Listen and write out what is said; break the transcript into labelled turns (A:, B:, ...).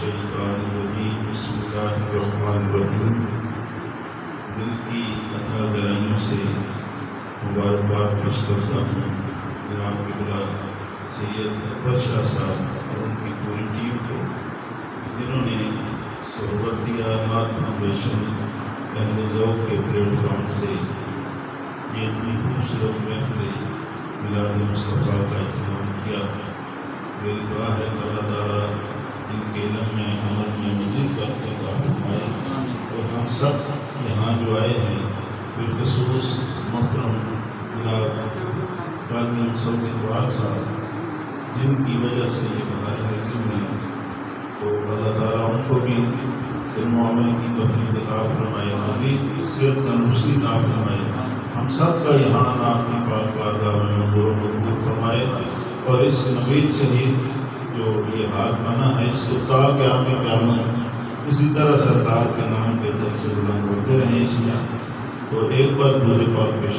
A: الشیطان الرجیم بسم اللہ الرحمن الرحیم۔ دل کی اتھا گہرائیوں سے مبارکباد پیش کرتا ہوں جناب قبلہ سید اکبر شاہ صاحب اور ان کی پوری ٹیم کو، جنہوں نے صحبت دیا نعت فاؤنڈیشن اہل ذوق کے پلیٹ فارم سے یہ اتنی خوبصورت محفل میلاد مصطفیٰ کا اہتمام کیا۔ میری دعا ہے کہ اللہ تعالیٰ ان کے علم میں عمل میں مزید برکت عطا فرمائے، اور ہم سب یہاں جو آئے ہیں بالخصوص محترم جناب قاضی مسعود اقبال صاحب جن کی وجہ سے یہ بہار لگی ہوئی، تو اللہ تعالیٰ ان کو بھی علم و عمل کی توفیق عطا فرمائے، مزید صحت تندرستی عطا فرمائے، ہم سب کا یہاں آپ کی پاک بارگاہ میں مقبول و مقبول فرمائے، اور اس نوید شہید جو یہ حال بنا ہے اس کو تا قیامت اسی طرح سرکار کے نام کے سلسلے بلند ہوتے رہیں اس میں۔ تو ایک بار مجھے پاک پیش